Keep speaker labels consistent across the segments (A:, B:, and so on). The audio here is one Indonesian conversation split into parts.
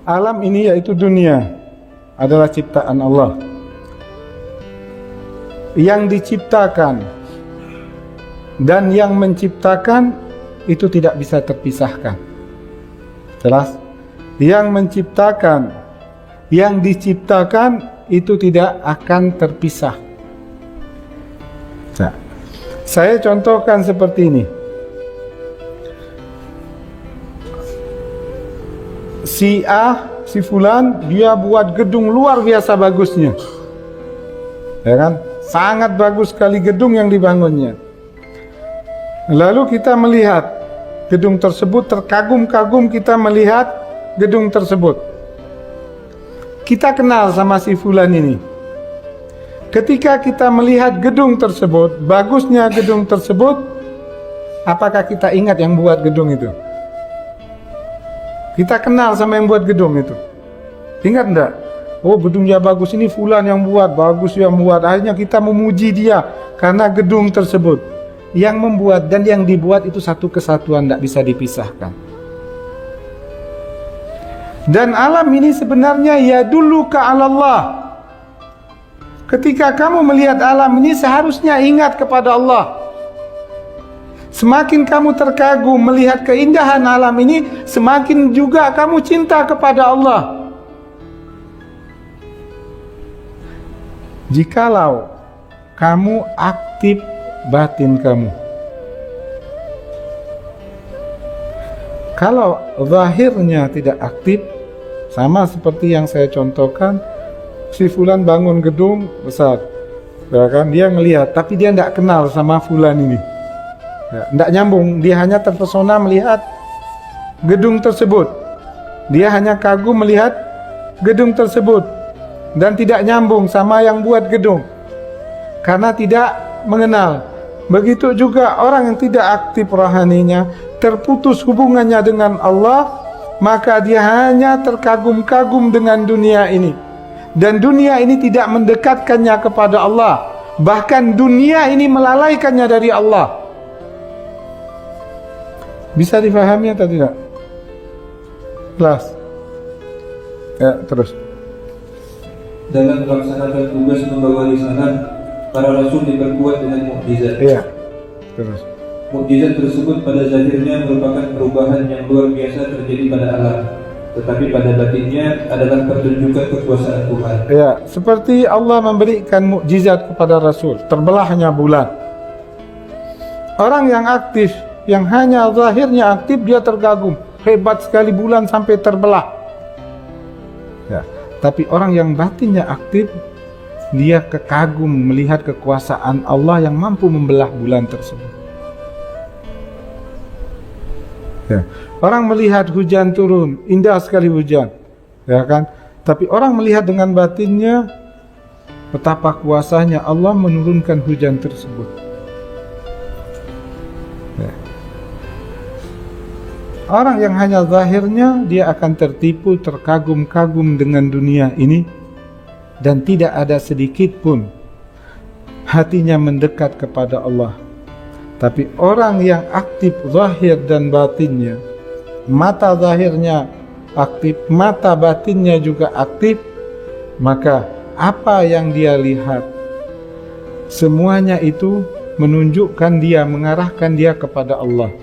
A: alam ini yaitu dunia adalah ciptaan Allah. Yang diciptakan dan yang menciptakan itu tidak bisa terpisahkan. Jelas? Yang menciptakan, yang diciptakan itu tidak akan terpisah. Nah, saya contohkan seperti ini. Si A, si Fulan, dia buat gedung luar biasa bagusnya, ya kan? Sangat bagus sekali gedung yang dibangunnya. Lalu kita melihat gedung tersebut, terkagum-kagum kita melihat gedung tersebut. Kita kenal sama si Fulan ini. Ketika kita melihat gedung tersebut, bagusnya gedung tersebut, apakah kita ingat yang buat gedung itu? Kita kenal sama yang buat gedung itu. Ingat enggak? Oh, gedungnya bagus, ini Fulan yang buat, bagus yang buat. Akhirnya kita memuji dia karena gedung tersebut. Yang membuat dan yang dibuat itu satu kesatuan, tidak bisa dipisahkan. Dan alam ini sebenarnya ya dulu ke Allah. Ketika kamu melihat alam ini seharusnya ingat kepada Allah. Semakin kamu terkagum melihat keindahan alam ini, semakin juga kamu cinta kepada Allah. Jikalau kamu aktif batin kamu, kalau zahirnya tidak aktif, sama seperti yang saya contohkan, si Fulan bangun gedung besar, ya kan? Dia ngelihat, tapi dia tidak kenal sama Fulan ini, ya, tidak nyambung. Dia hanya terpesona melihat gedung tersebut, dia hanya kagum melihat gedung tersebut, dan tidak nyambung sama yang buat gedung, karena tidak mengenal. Begitu juga orang yang tidak aktif rohaninya, terputus hubungannya dengan Allah, maka dia hanya terkagum-kagum dengan dunia ini. Dan dunia ini tidak mendekatkannya kepada Allah. Bahkan dunia ini melalaikannya dari Allah. Bisa difahami atau tidak? Kelas. Ya, terus.
B: Dalam melaksanakan tugas membawa risalah, para rasul diperkuat dengan mukjizat.
A: Iya. Terus.
B: Mukjizat tersebut pada zahirnya merupakan perubahan yang luar biasa terjadi pada alam, tetapi pada batinnya adalah pertunjukan kekuasaan Tuhan.
A: Ya, seperti Allah memberikan mukjizat kepada Rasul, terbelahnya bulan. Orang yang aktif, yang hanya zahirnya aktif, dia tergagum, hebat sekali bulan sampai terbelah. Ya, tapi orang yang batinnya aktif, dia kekagum melihat kekuasaan Allah yang mampu membelah bulan tersebut. Ya. Orang melihat hujan turun, indah sekali hujan, ya kan? Tapi orang melihat dengan batinnya, betapa kuasanya Allah menurunkan hujan tersebut. Ya. Orang yang hanya zahirnya, dia akan tertipu, terkagum-kagum dengan dunia ini, dan tidak ada sedikit pun hatinya mendekat kepada Allah. Tapi orang yang aktif zahir dan batinnya, mata zahirnya aktif, mata batinnya juga aktif, maka apa yang dia lihat, semuanya itu menunjukkan dia, mengarahkan dia kepada Allah.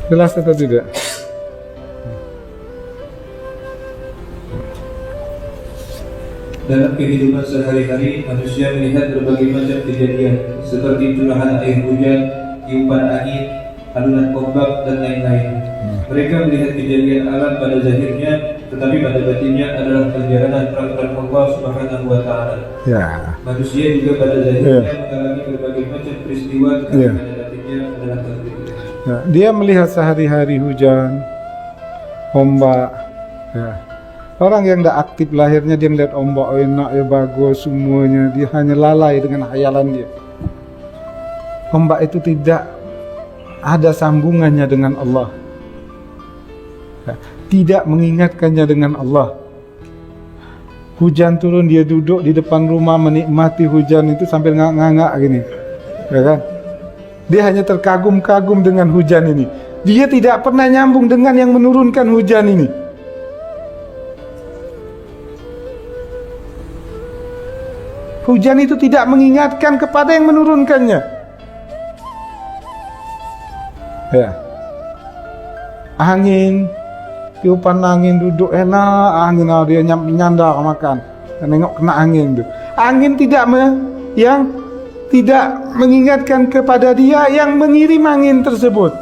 A: Jelas atau tidak?
B: Dalam kehidupan sehari-hari, manusia melihat berbagai macam kejadian seperti curahan air hujan, tiupan angin, alunan ombak, dan lain-lain. Mereka melihat kejadian alam pada zahirnya, tetapi pada batinnya adalah perjalanan peraturan Allah Subhanahu wa Ta'ala.
A: Ya.
B: Manusia juga pada zahirnya mengalami berbagai macam peristiwa, tetapi pada batinnya adalah takdir.
A: Ya. Dia melihat sehari-hari hujan, ombak, ya. Orang yang tidak aktif lahirnya, dia melihat ombak enak, ya bagus semuanya, dia hanya lalai dengan khayalan dia. Ombak itu tidak ada sambungannya dengan Allah, tidak mengingatkannya dengan Allah. Hujan turun, dia duduk di depan rumah menikmati hujan itu sambil ngangak gini, ya kan? Dia hanya terkagum-kagum dengan hujan ini. Dia tidak pernah nyambung dengan yang menurunkan hujan ini. Hujan itu tidak mengingatkan kepada yang menurunkannya. Ya. Angin, tiupan angin, duduk enak, angin dia nyandar makan. Nengok kena angin tu. Angin yang tidak mengingatkan kepada dia yang mengirim angin tersebut.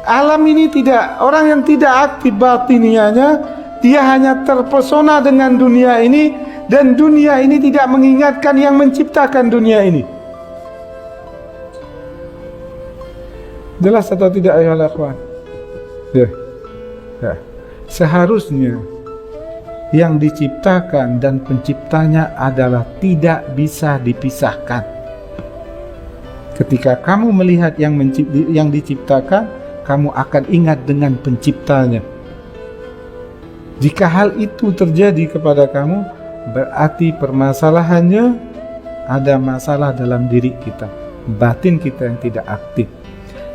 A: Alam ini tidak, orang yang tidak aktif batinianya, dia hanya terpesona dengan dunia ini, dan dunia ini tidak mengingatkan yang menciptakan dunia ini. Jelas atau tidak ya akhwan? Ya. Seharusnya yang diciptakan dan penciptanya adalah tidak bisa dipisahkan. Ketika kamu melihat yang diciptakan, kamu akan ingat dengan penciptanya. Jika hal itu terjadi kepada kamu, berarti permasalahannya ada masalah dalam diri kita, batin kita yang tidak aktif.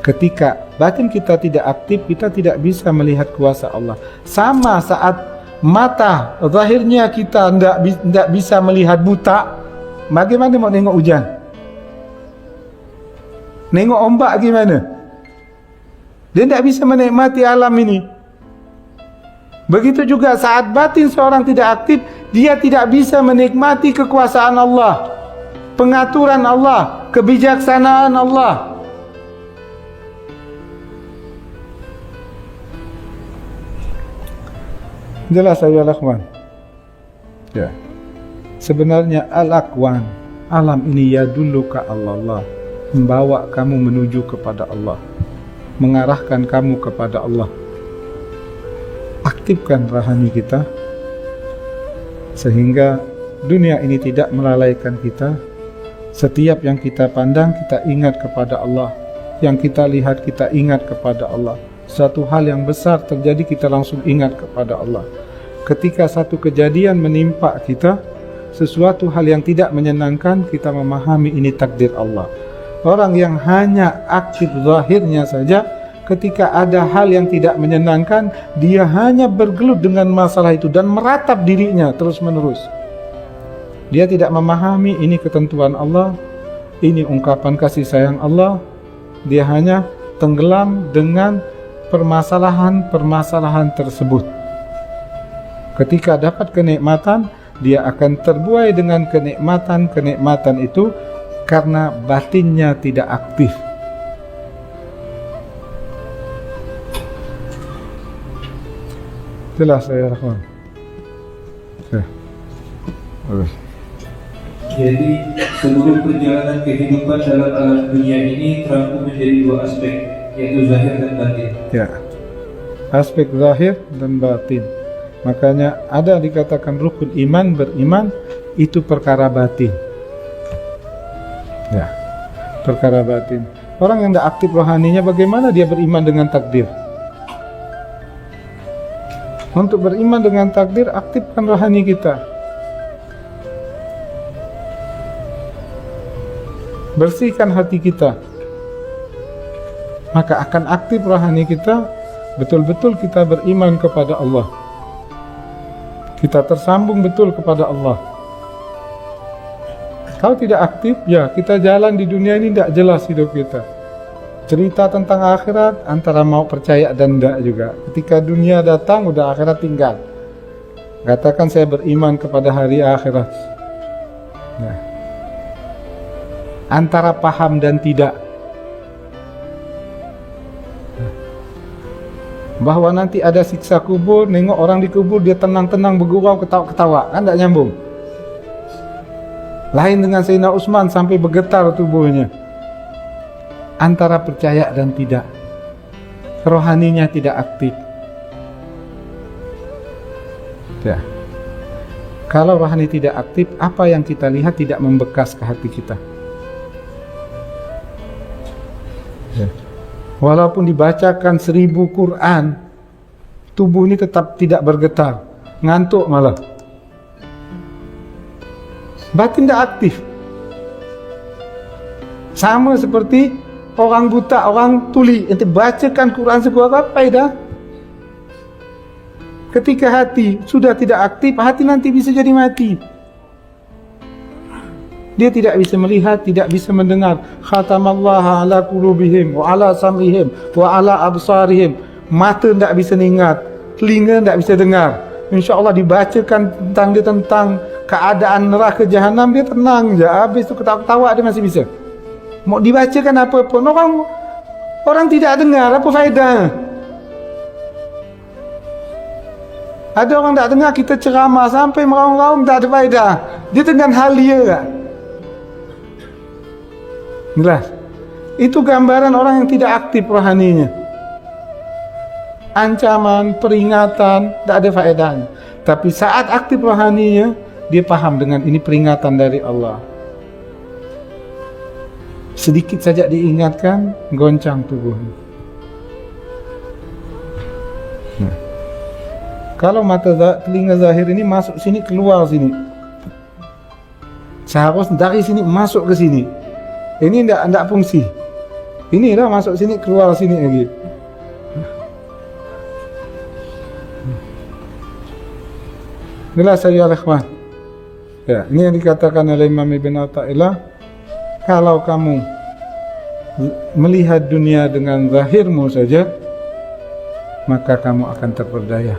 A: Ketika batin kita tidak aktif, kita tidak bisa melihat kuasa Allah. Sama saat mata zahirnya kita tidak bisa melihat buta, bagaimana mau nengok hujan? Nengok ombak gimana? Dia tidak bisa menikmati alam ini. Begitu juga saat batin seorang tidak aktif, dia tidak bisa menikmati kekuasaan Allah, pengaturan Allah, kebijaksanaan Allah. Jelas ya akhwan. Ya. Sebenarnya al-aqwan, alam ini ya dulu ke Allah, membawa kamu menuju kepada Allah, mengarahkan kamu kepada Allah. Aktifkan rohani kita sehingga dunia ini tidak melalaikan kita. Setiap yang kita pandang kita ingat kepada Allah, yang kita lihat kita ingat kepada Allah. Satu hal yang besar terjadi kita langsung ingat kepada Allah. Ketika satu kejadian menimpa kita, sesuatu hal yang tidak menyenangkan, kita memahami ini takdir Allah. Orang yang hanya aktif zahirnya saja, ketika ada hal yang tidak menyenangkan, dia hanya bergelut dengan masalah itu dan meratap dirinya terus menerus. Dia tidak memahami ini ketentuan Allah, ini ungkapan kasih sayang Allah. Dia hanya tenggelam dengan permasalahan-permasalahan tersebut. Ketika dapat kenikmatan, dia akan terbuai dengan kenikmatan-kenikmatan itu karena batinnya tidak aktif. Jelas ya rahman.
B: Jadi seluruh perjalanan kehidupan dalam alam dunia ini terangkum menjadi dua aspek, yaitu zahir dan batin.
A: Ya, aspek zahir dan batin. Makanya ada dikatakan rukun iman, beriman itu perkara batin. Ya, perkara batin. Orang yang tidak aktif rohaninya, bagaimana dia beriman dengan takdir? Untuk beriman dengan takdir, aktifkan rohani kita. Bersihkan hati kita, maka akan aktif rohani kita. Betul-betul kita beriman kepada Allah, kita tersambung betul kepada Allah. Kalau tidak aktif, ya kita jalan di dunia ini tidak jelas hidup kita. Cerita tentang akhirat antara mau percaya dan tidak juga. Ketika dunia datang, udah akhirat tinggal. Katakan saya beriman kepada hari akhirat. Nah, antara paham dan tidak. Bahwa nanti ada siksa kubur, nengok orang di kubur dia tenang-tenang bergurau ketawa-ketawa, kan tidak nyambung. Lain dengan Sayyidina Utsman sampai bergetar tubuhnya. Antara percaya dan tidak. Rohaninya tidak aktif. Ya. Kalau rohani tidak aktif, apa yang kita lihat tidak membekas ke hati kita. Ya. Walaupun dibacakan 1000 Quran, tubuh ini tetap tidak bergetar, ngantuk malah. Batin tidak aktif. Sama seperti orang buta, orang tuli, ente bacakan Quran sekuat apa dah? Ketika hati sudah tidak aktif, hati nanti bisa jadi mati. Dia tidak bisa melihat, tidak bisa mendengar. Khatamallahu ala qulubihim wa ala sam'ihim wa ala absarihim. Mata tidak bisa ingat, telinga tidak bisa dengar. InsyaAllah dibacakan tentang dia, tentang keadaan neraka jahanam, dia tenang je. Habis tu ketawa-ketawa dia masih bisa. Mau dibacakan apa pun, orang tidak dengar, apa faedah? Ada orang tak dengar kita ceramah sampai meraung-raung, tak ada faedah. Dia dengan hal dia tak? Jelas. Itu gambaran orang yang tidak aktif rohaninya. Ancaman, peringatan, tak ada faedahnya. Tapi saat aktif rohaninya, dia faham dengan ini peringatan dari Allah. Sedikit saja diingatkan, goncang tubuhnya. Kalau telinga zahir ini masuk sini, keluar sini. Seharusnya dari sini masuk ke sini. Ini tidak fungsi. Ini dah masuk sini, keluar sini lagi. Jelas saya ikhwan. Ya, ini yang dikatakan oleh Imam Ibn Athaillah. Kalau kamu melihat dunia dengan zahirmu saja, maka kamu akan terperdaya.